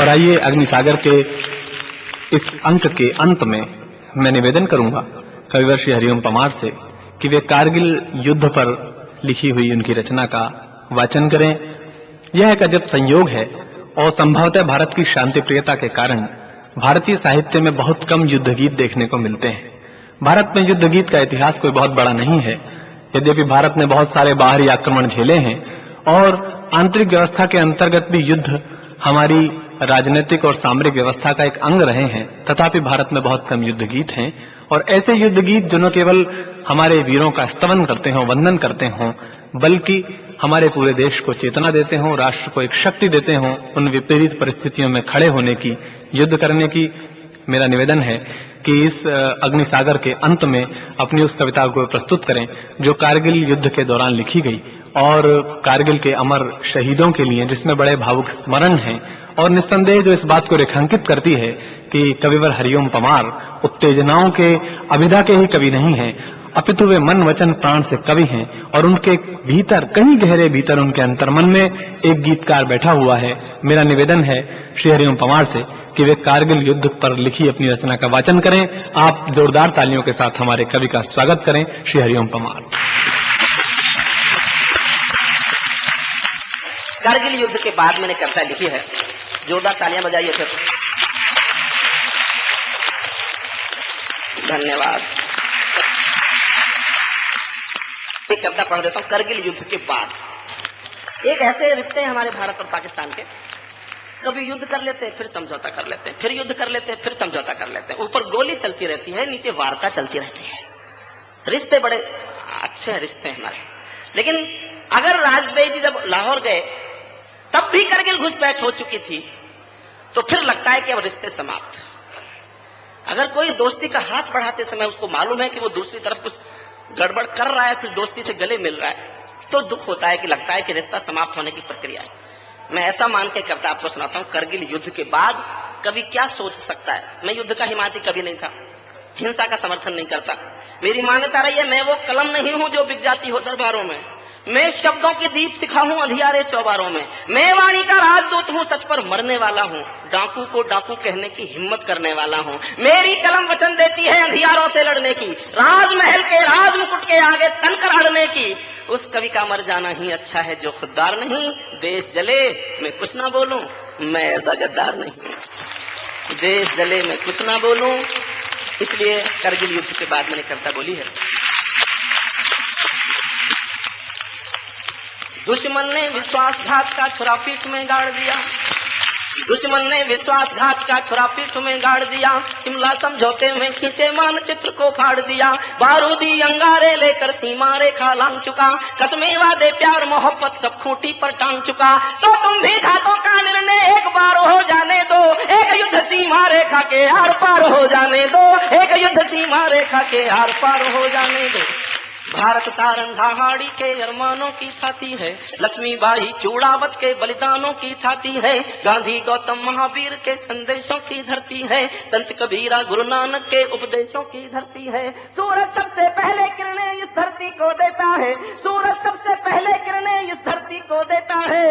और आइए अग्निसागर के इस अंक के अंत में मैं निवेदन करूंगा कविवर श्री हरिओम पमार से कि वे कारगिल युद्ध पर लिखी हुई उनकी रचना का वाचन करें। यह एक अजब संयोग है और संभवतः भारत की शांति प्रियता के कारण भारतीय साहित्य में बहुत कम युद्ध गीत देखने को मिलते हैं। भारत में युद्ध गीत का इतिहास कोई बहुत बड़ा नहीं है, यद्यपि भारत ने बहुत सारे बाहरी आक्रमण झेले हैं और आंतरिक व्यवस्था के अंतर्गत भी युद्ध हमारी राजनीतिक और सामरिक व्यवस्था का एक अंग रहे हैं, तथापि भारत में बहुत कम युद्ध गीत हैं। और ऐसे युद्ध गीत जो न केवल हमारे वीरों का स्तवन करते हों, वंदन करते हों, बल्कि हमारे पूरे देश को चेतना देते हों, राष्ट्र को एक शक्ति देते हों, उन विपरीत परिस्थितियों में खड़े होने की, युद्ध करने की। मेरा निवेदन है कि इस अग्निसागर के अंत में अपनी उस कविता को प्रस्तुत करें जो कारगिल युद्ध के दौरान लिखी गई और कारगिल के अमर शहीदों के लिए, जिसमें बड़े भावुक स्मरण हैं और निस्संदेह जो इस बात को रेखांकित करती है कि कविवर हरिओम पमार उत्तेजनाओं के अभिधा के ही कवि नहीं हैं, अपितु वे मन वचन प्राण से कवि हैं और उनके भीतर, कहीं गहरे भीतर, उनके अंतर्मन में एक गीतकार बैठा हुआ है। मेरा निवेदन है श्री हरिओम पमार से कि वे कारगिल युद्ध पर लिखी अपनी रचना का वाचन करें। आप जोरदार तालियों के साथ हमारे कवि का स्वागत करें। श्री हरिओम पमार। कारगिल युद्ध के बाद मैंने कविता लिखी है, जोरदार तालियां बजाइए फिर। धन्यवाद। एक कविता पढ़ देता हूं। कारगिल युद्ध के बाद एक ऐसे रिश्ते हैं हमारे भारत और पाकिस्तान के, कभी युद्ध कर लेते हैं, फिर समझौता कर लेते हैं, फिर युद्ध कर लेते हैं, फिर समझौता कर लेते हैं। ऊपर गोली चलती रहती है, नीचे वार्ता चलती रहती है। रिश्ते बड़े अच्छे रिश्ते हैं हमारे। लेकिन अगर राजबाई जी जब लाहौर गए तब भी कारगिल घुसपैठ हो चुकी थी, तो फिर लगता है कि अब रिश्ते समाप्त। अगर कोई दोस्ती का हाथ बढ़ाते समय उसको मालूम है कि वो दूसरी तरफ कुछ गड़बड़ कर रहा है, कुछ दोस्ती से गले मिल रहा है, तो दुख होता है कि लगता है कि रिश्ता समाप्त होने की प्रक्रिया है। मैं ऐसा मान के कविता आपको सुनाता हूं। कारगिल युद्ध के बाद कवि क्या सोच सकता है। मैं युद्ध का हिमायती कभी नहीं था, हिंसा का समर्थन नहीं करता। मेरी मान्यता रही है, मैं वो कलम नहीं हूं जो बिक जाती हो दरबारों में। मैं शब्दों की दीप सिखा हूं अंधियारे चौबारों में। मैं वाणी का राजदूत हूं, सच पर मरने वाला हूं, डाकू को डाकू कहने की हिम्मत करने वाला हूं। मेरी कलम वचन देती है अंधियारों से लड़ने की, राजमहल के राजमुकुट के आगे तनकर अड़ने की। उस कवि का मर जाना ही अच्छा है जो खुददार नहीं। देश जले मैं कुछ ना बोलूं, मैं ऐसा गद्दार नहीं। देश जले मैं कुछ ना बोलूं, इसलिए कारगिल युद्ध के बाद मैंने कविता बोली है। दुश्मन ने विश्वासघात का छुरा पीठ में गाड़ दिया, दुश्मन ने विश्वासघात का छुरा पीठ में गाड़ दिया। शिमला समझौते में खींचे मानचित्र को फाड़ दिया। बारूदी अंगारे लेकर सीमा रेखा लांग चुका, कसमें वादे प्यार मोहब्बत सब खूंटी पर टांग चुका। तो तुम भी घातों का निर्णय एक बार हो जाने दो, एक युद्ध सीमा रेखा के आर पार हो जाने दो, एक युद्ध सीमा रेखा के आर पार हो जाने दो। भारत सारंगा हाड़ी के अरमानों की छाती है, लक्ष्मीबाई चूड़ावत के बलिदानों की छाती है, गांधी गौतम महावीर के संदेशों की धरती है, संत कबीरा गुरु नानक के उपदेशों की धरती है। सूरज सबसे पहले किरणें इस धरती को देता है, सूरज सबसे पहले किरणें इस धरती को देता है।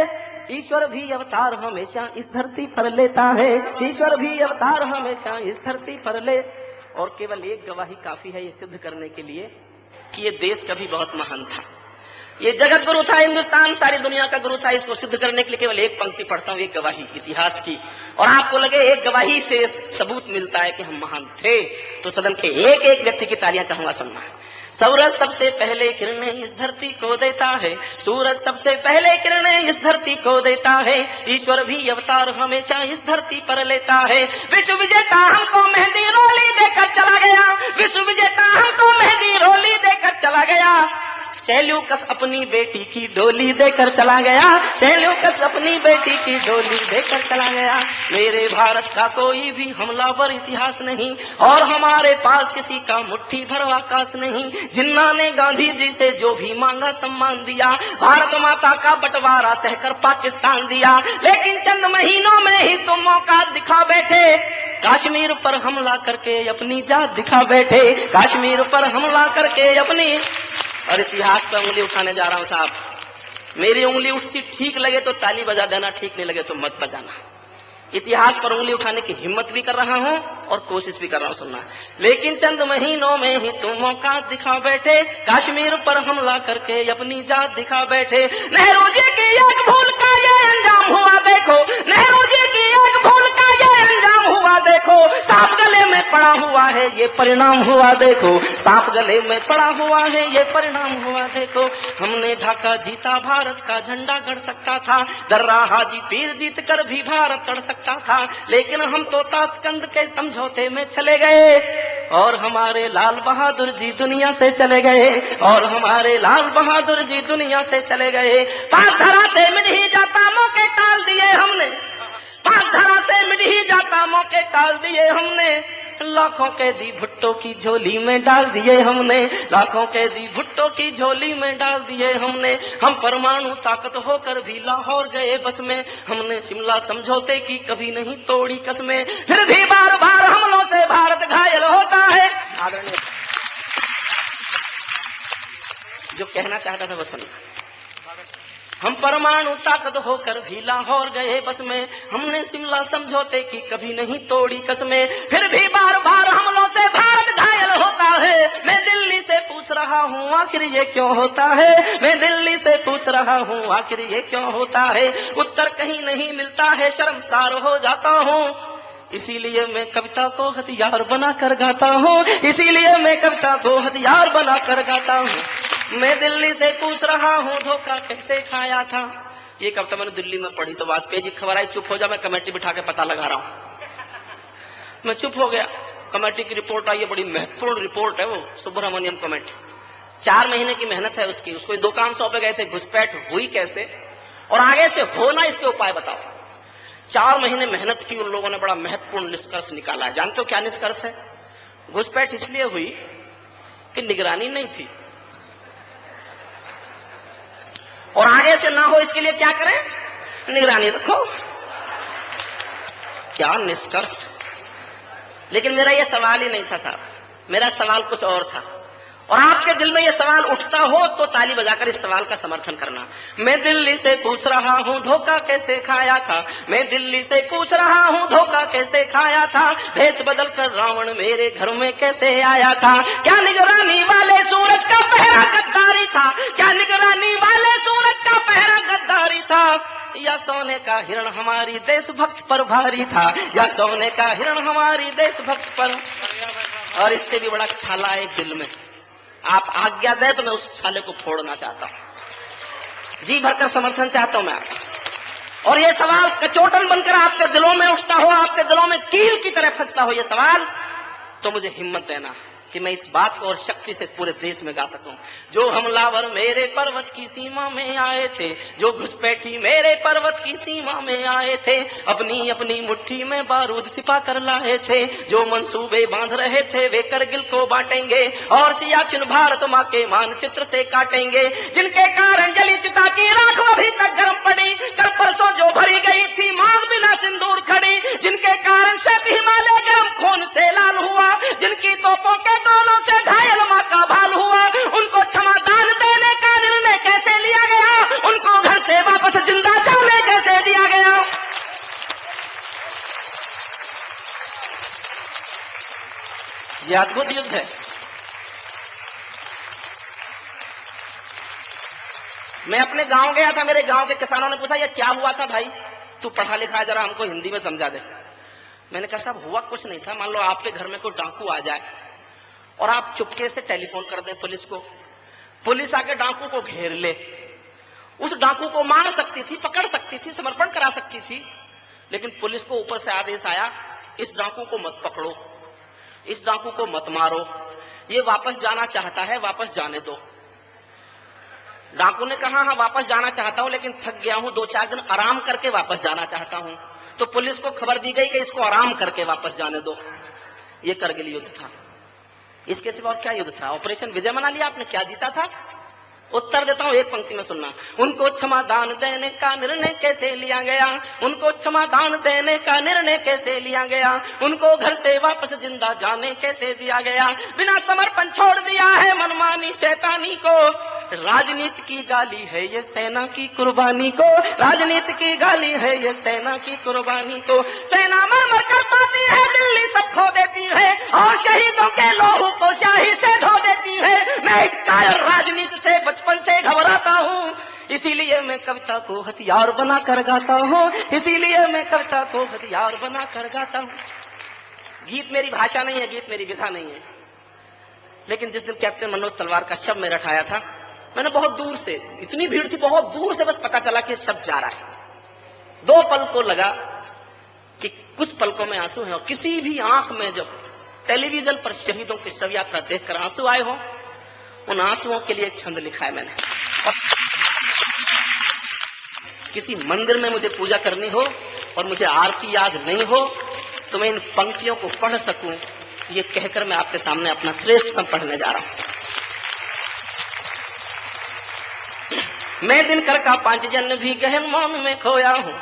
ईश्वर भी अवतार हमेशा इस धरती पर लेता है, ईश्वर भी अवतार हमेशा इस धरती पर ले। और केवल एक गवाही काफी है ये सिद्ध करने के लिए कि ये देश कभी बहुत महान था, ये जगत गुरु था, हिंदुस्तान सारी दुनिया का गुरु था। इसको सिद्ध करने के लिए केवल एक पंक्ति पढ़ता हूं, एक गवाही इतिहास की, और आपको लगे एक गवाही से सबूत मिलता है कि हम महान थे, तो सदन के एक एक व्यक्ति की तालियां चाहूंगा सुनना। सूरज सबसे पहले किरणें इस धरती को देता है, सूरज सबसे पहले किरणें इस धरती को देता है, ईश्वर भी अवतार हमेशा इस धरती पर लेता है। विश्व विजेता हमको मेहंदी रोली देकर चला गया, विश्व विजेता हमको मेहंदी रोली देकर चला गया। सेल्यूकस अपनी बेटी की डोली देकर चला गया, सेल्यूकस अपनी बेटी की डोली देकर चला गया। मेरे भारत का कोई भी हमलावर इतिहास नहीं, और हमारे पास किसी का मुट्ठी भर आकाश नहीं। जिन्ना ने गांधी जी से जो भी मांगा सम्मान दिया, भारत माता का बंटवारा सहकर पाकिस्तान दिया। लेकिन चंद महीनों में ही तुम मौका दिखा बैठे, कश्मीर पर हमला करके अपनी जात दिखा बैठे, कश्मीर पर हमला करके अपनी। और इतिहास पर उंगली उठाने जा रहा हूं साहब, मेरी उंगली उठती ठीक लगे तो ताली बजा देना, ठीक नहीं लगे तो मत बजाना। इतिहास पर उंगली उठाने की हिम्मत भी कर रहा हूं और कोशिश भी कर रहा हूं सुनना। लेकिन चंद महीनों में ही तुम मौका दिखा बैठे, कश्मीर पर हमला करके अपनी जात दिखा बैठे। नेहरू जी की एक भूल का ये अंजाम हुआ देखो, नेहरू जी की एक भूल का ये अंजाम हुआ देखो। सांप गले में पड़ा हुआ है ये परिणाम हुआ देखो, सांप गले में पड़ा हुआ है ये परिणाम हुआ देखो। हमने ढाका जीता, भारत का झंडा गड़ सकता था, दर्रा हाजी पीर जीत कर भी भारत लड़ सकता था। लेकिन हम तो ताशकंद के समझौते में चले गए और हमारे लाल बहादुर जी दुनिया से चले गए, और हमारे लाल बहादुर जी दुनिया से चले गए। पांच धरा से मिट ही जाता मौके टाल दिए हमने, पांच धरा से मिट ही जाता मौके टाल दिए हमने। लाखों कैदी भुट्टो की झोली में डाल दिए हमने, लाखों कैदी भुट्टो की झोली में डाल दिए हमने। हम परमाणु ताकत होकर भी लाहौर गए बस में, हमने शिमला समझौते की कभी नहीं तोड़ी कसमें। फिर भी बार बार हमलों से भारत घायल होता है। आदरणीय जो कहना चाहता था वो सुनिए। हम परमाणु ताकत होकर भी लाहौर गए बस में, हमने शिमला समझौते की कभी नहीं तोड़ी कसमें। फिर भी बार बार हमलों से भारत घायल होता है। मैं दिल्ली से पूछ रहा हूँ आखिर ये क्यों होता है, मैं दिल्ली से पूछ रहा हूँ आखिर ये क्यों होता है। उत्तर कहीं नहीं मिलता है, शर्मसार हो जाता हूँ, इसीलिए मैं कविता को हथियार बनाकर गाता हूँ, इसीलिए मैं कविता को हथियार बनाकर गाता हूँ। मैं दिल्ली से पूछ रहा हूँ धोखा कैसे खाया था। ये कविता मैंने दिल्ली में पढ़ी तो वाजपेयी जी खबर आई, चुप हो जा, मैं कमेटी बिठा के पता लगा रहा हूँ। मैं चुप हो गया। कमेटी की रिपोर्ट आई है, बड़ी महत्वपूर्ण रिपोर्ट है वो, सुब्रमण्यम कमेटी। 4 महीने की मेहनत है उसकी। उसको 2 काम सौंपे गए थे, घुसपैठ हुई कैसे और आगे से होना इसके उपाय बताओ। 4 महीने मेहनत की उन लोगों ने, बड़ा महत्वपूर्ण निष्कर्ष निकाला है। जानते हो क्या निष्कर्ष है? घुसपैठ इसलिए हुई कि निगरानी नहीं थी, और आगे से ना हो इसके लिए क्या करें? निगरानी रखो। क्या निष्कर्ष! लेकिन मेरा यह सवाल ही नहीं था साहब, मेरा सवाल कुछ और था। और आपके दिल में यह सवाल उठता हो तो ताली बजाकर इस सवाल का समर्थन करना। मैं दिल्ली से पूछ रहा हूँ धोखा कैसे खाया था, मैं दिल्ली से पूछ रहा हूँ धोखा कैसे खाया था। भेष बदल कर रावण मेरे घर में कैसे आया था। क्या निगरानी वाले सूरज का पहरा गद्दारी था, क्या निगरानी वाले सूरज का पहरा गद्दारी था। या सोने का हिरण हमारी देशभक्त पर भारी था, या सोने का हिरण हमारी देशभक्त पर। और इससे भी बड़ा छाला है दिल में, आप आज्ञा दे तो मैं उस छाले को फोड़ना चाहता हूं, जी भरकर समर्थन चाहता हूं मैं आपका। और ये सवाल कचोटन बनकर आपके दिलों में उठता हो, आपके दिलों में कील की तरह फंसता हो ये सवाल, तो मुझे हिम्मत देना कि मैं इस बात को और शक्ति से पूरे देश में गा सकूं। जो हमलावर मेरे पर्वत की सीमा में आए थे, जो घुसपैठी मेरे पर्वत की सीमा में आए थे, अपनी अपनी मुट्ठी में बारूद छिपा कर लाए थे। जो मंसूबे बांध रहे थे वे करगिल को बांटेंगे और सियाचिन भारत माँ के मानचित्र से काटेंगे। जिनके कारण जली चिता की राख अभी तक गर्म पड़ी, कल परसों जो भरी गई थी मांग बिना सिंदूर खड़ी। जिनके कारण श्वेत हिमालय गर्म खून से लाल हुआ, जिनकी तोपों के दोनों से घायल माँ का भाल हुआ। उनको क्षमादान देने का निर्णय कैसे लिया गया, उनको घर से वापस जिंदा जाने कैसे दिया गया। यह अद्भुत युद्ध है। मैं अपने गांव गया था, मेरे गांव के किसानों ने पूछा ये क्या हुआ था भाई, तू पढ़ा लिखा है, जरा हमको हिंदी में समझा दे। मैंने कहा साहब हुआ कुछ नहीं था, मान लो आपके घर में कोई डाकू आ जाए और आप चुपके से टेलीफोन कर दें पुलिस को, पुलिस आके डाकू को घेर ले, उस डाकू को मार सकती थी, पकड़ सकती थी, समर्पण करा सकती थी, लेकिन पुलिस को ऊपर से आदेश आया इस डाकू को मत पकड़ो, इस डाकू को मत मारो, ये वापस जाना चाहता है, वापस जाने दो। डाकू ने कहा हाँ वापस जाना चाहता हूं, लेकिन थक गया हूं, 2-4 दिन आराम करके वापस जाना चाहता हूं। तो पुलिस को खबर दी गई कि इसको आराम करके वापस जाने दो। ये करगिल युद्ध था। इसके सिवा और क्या युद्ध था? ऑपरेशन विजय मना लिया आपने, क्या जीता था? उत्तर देता हूं, एक पंक्ति में सुनना। उनको क्षमादान देने का निर्णय कैसे लिया गया, उनको क्षमादान देने का निर्णय कैसे लिया गया, उनको घर से वापस जिंदा जाने कैसे दिया गया। बिना समर्पण छोड़ दिया है मनमानी शैतानी को, राजनीति की गाली है ये सेना की कुर्बानी को, राजनीति की गाली है ये सेना की कुर्बानी को। सेना मर मर कर पाती है, दिल्ली सब खो देती है, और शहीदों के लोहू को स्याही से धो देती है। मैं इस कायर राजनीति से बचपन से घबराता हूँ, इसीलिए मैं कविता को हथियार बना कर गाता हूँ, इसीलिए मैं कविता को हथियार बना कर गाता हूँ। गीत मेरी भाषा नहीं है, गीत मेरी विधा नहीं है, लेकिन जिस दिन कैप्टन मनोज तलवार का शव मेरा उठाया था, मैंने बहुत दूर से, इतनी भीड़ थी, बहुत दूर से बस पता चला कि शव जा रहा है। 2 पल को लगा कि कुछ पलकों में आंसू हैं, और किसी भी आंख में जब टेलीविजन पर शहीदों की शव यात्रा देखकर आंसू आए हो, उन आंसुओं के लिए एक छंद लिखा है मैंने। और किसी मंदिर में मुझे पूजा करनी हो और मुझे आरती याद नहीं हो, तो मैं इन पंक्तियों को पढ़ सकूं, ये कहकर मैं आपके सामने अपना श्रेष्ठतम पढ़ने जा रहा हूं। मैं दिनकर का 5 जन्म भी गहन मौन में खोया हूँ,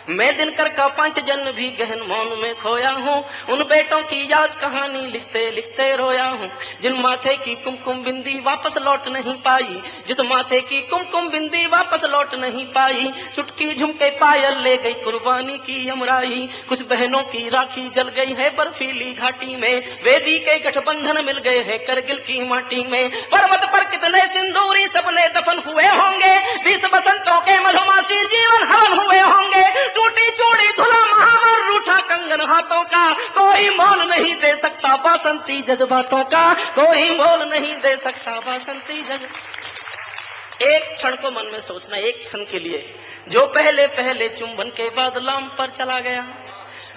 मैं दिनकर का 5 जन्म भी गहन मौन में खोया हूँ। उन बेटों की याद कहानी लिखते लिखते रोया हूँ, जिन माथे की कुमकुम बिंदी वापस लौट नहीं पाई, जिस माथे की कुमकुम बिंदी वापस लौट नहीं पाई। चुटकी झुमके पायल ले गई कुर्बानी की यमराई, कुछ बहनों की राखी जल गई है बर्फीली घाटी में, वेदी के गठबंधन मिल गए हैं करगिल की माटी में। पर्वत पर कितने सिंदूरी सपने दफन हुए होंगे, 20 बसंतों के मधुमासी जीवन हरण हुए होंगे। टूटी चूड़ी धुला महावर रूठा कंगन हाथों का, कोई मोल नहीं दे सकता बासंती जज्बातों का, कोई मोल नहीं दे सकता बासंती जज्बातों। एक क्षण को मन में सोचना, एक क्षण के लिए, जो पहले पहले चुंबन के बाद लाम पर चला गया,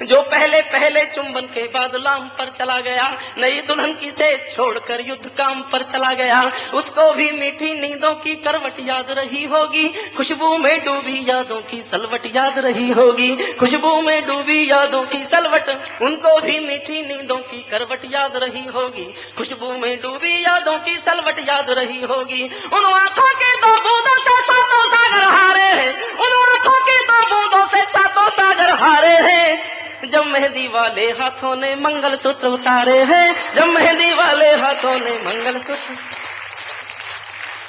जो पहले पहले चुंबन के बाद लाम पर चला गया, नई दुल्हन की सेज छोड़कर युद्ध काम पर चला गया, उसको भी मीठी नींदों की करवट याद रही होगी, खुशबू में डूबी यादों की सलवट याद रही होगी, खुशबू में डूबी यादों की सलवट, उनको भी मीठी नींदों की करवट याद रही होगी, खुशबू में डूबी यादों की सलवट याद रही होगी। उन आंखों के 2 बूंदों से 7 सागर हारे हैं, उन आंखों के 2 बूंदों से 7 सागर हारे हैं, जब मेहंदी वाले हाथों ने मंगलसूत्र उतारे हैं, जब मेहंदी वाले हाथों ने मंगलसूत्र।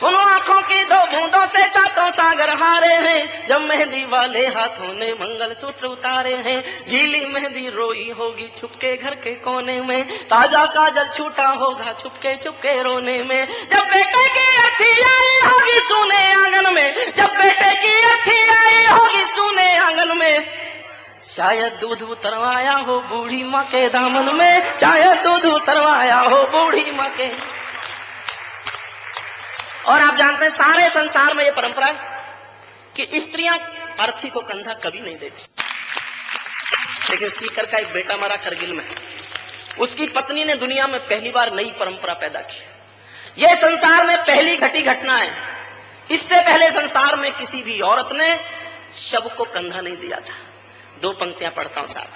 उन आंखों की 2 बूंदों से 7 सागर हारे हैं, जब मेहंदी वाले हाथों ने मंगलसूत्र उतारे हैं। गीली मेहंदी रोई होगी छुपके घर के कोने में, ताजा काजल छूटा होगा छुपके छुपके रोने में, जब बेटे की अर्थी आई होगी सूने आंगन में, जब बेटे की अर्थी आई होगी सूने आंगन में, शायद दूध उतरवाया हो बूढ़ी माँ के दामन में, शायद दूध उतरवाया हो बूढ़ी माँ के। और आप जानते हैं सारे संसार में ये परंपरा है कि स्त्रियां अर्थी को कंधा कभी नहीं देती, लेकिन सीकर का एक बेटा मरा करगिल में, उसकी पत्नी ने दुनिया में पहली बार नई परंपरा पैदा की। यह संसार में पहली घटी घटना है, इससे पहले संसार में किसी भी औरत ने शव को कंधा नहीं दिया था। 2 पंक्तियां पढ़ता हूं साहब।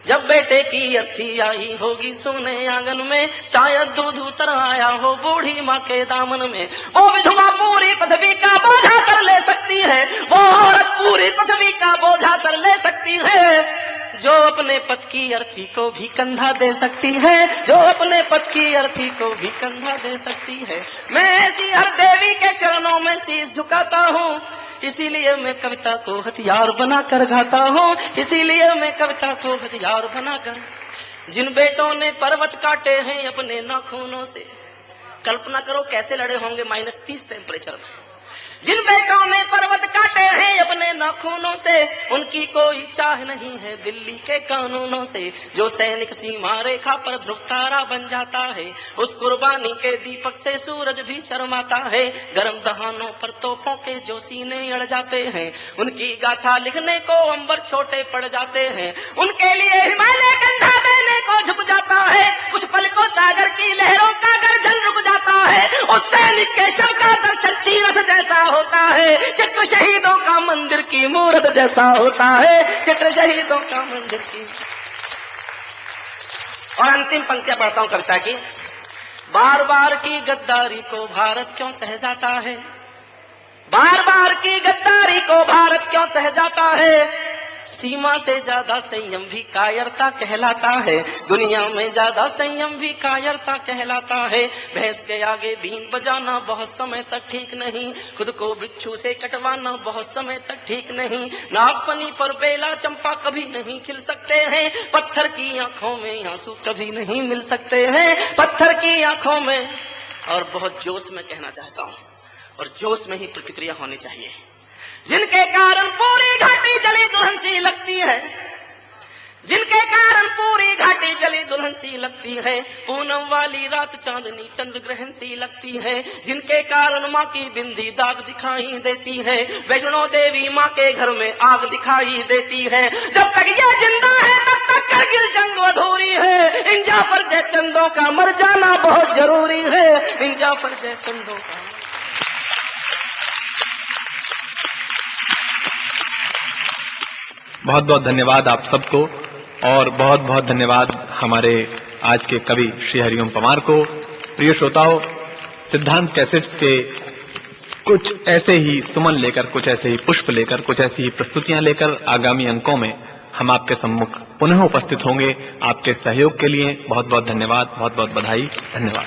जब बेटे की अर्थी आई होगी सोने आंगन में, शायद दूध उतर आया हो बूढ़ी माँ के दामन में, वो विधवा पूरी पृथ्वी का बोझा सर ले सकती है, वो औरत पूरी पृथ्वी का बोझा सर ले सकती है, जो अपने पति की अर्थी को भी कंधा दे सकती है, जो अपने पति की अर्थी को भी कंधा दे सकती है। मैं ऐसी हर देवी के चरणों में शीश झुकाता हूँ, इसीलिए मैं कविता को हथियार बनाकर गाता हूँ, इसीलिए मैं कविता को हथियार बनाकर। जिन बेटों ने पर्वत काटे हैं अपने नाखूनों से, कल्पना करो कैसे लड़े होंगे -30 टेम्परेचर में। जिन बेटों ने पर्वत काटे हैं अपने नाखूनों से, उनकी कोई चाह नहीं है दिल्ली के कानूनों से। जो सैनिक सीमा रेखा पर ध्रुव तारा बन जाता है, उस कुर्बानी के दीपक से सूरज भी शर्माता है। गर्म दहानों पर तोपों के जो सीने अड़ जाते हैं, उनकी गाथा लिखने को अंबर छोटे पड़ जाते हैं। उनके लिए हिमालय कंधा देने को झुक जाता है, कुछ पल को सागर की लहरों का गर्जन रुक जाता है। उस सैनिक के शव का दर्शन तीरथ जैसा होता है, चित्र शहीदों का मंदिर की मूर्त जैसा होता है, चित्र शहीदों का मंदिर की। और अंतिम पंक्तियां पढ़ता हूं कविता की। बार बार की गद्दारी को भारत क्यों सह जाता है, बार बार की गद्दारी को भारत क्यों सह जाता है। सीमा से ज्यादा संयम भी कायरता कहलाता है, दुनिया में ज्यादा संयम भी कायरता कहलाता है। भैंस के आगे बीन बजाना बहुत समय तक ठीक नहीं, खुद को बिच्छू से कटवाना बहुत समय तक ठीक नहीं। नागफनी पर बेला चंपा कभी नहीं खिल सकते हैं, पत्थर की आंखों में आंसू कभी नहीं मिल सकते हैं, पत्थर की आंखों में। और बहुत जोश में कहना चाहता हूं, और जोश में ही प्रतिक्रिया होनी चाहिए। जिनके कारण पूरी घाटी जली दुल्हन सी लगती है, जिनके कारण पूरी घाटी जली दुल्हन सी लगती है, पूनम वाली रात चांदनी चंद्र ग्रहण सी लगती है, जिनके कारण माँ की बिंदी दाग दिखाई देती है, वैष्णो देवी माँ के घर में आग दिखाई देती है। जब तक ये जिंदा है तब तक करगिल जंग अधूरी है। इन जाफर जय चंदों का मर जाना बहुत जरूरी है, इन जाफर जय चंदों का। बहुत बहुत धन्यवाद आप सबको, और बहुत बहुत धन्यवाद हमारे आज के कवि श्री हरिओम पमार को। प्रिय श्रोताओं, सिद्धांत कैसेट्स के कुछ ऐसे ही सुमन लेकर, कुछ ऐसे ही पुष्प लेकर, कुछ ऐसी ही प्रस्तुतियां लेकर आगामी अंकों में हम आपके सम्मुख पुनः उपस्थित होंगे। आपके सहयोग के लिए बहुत बहुत धन्यवाद, बहुत बहुत बधाई, धन्यवाद।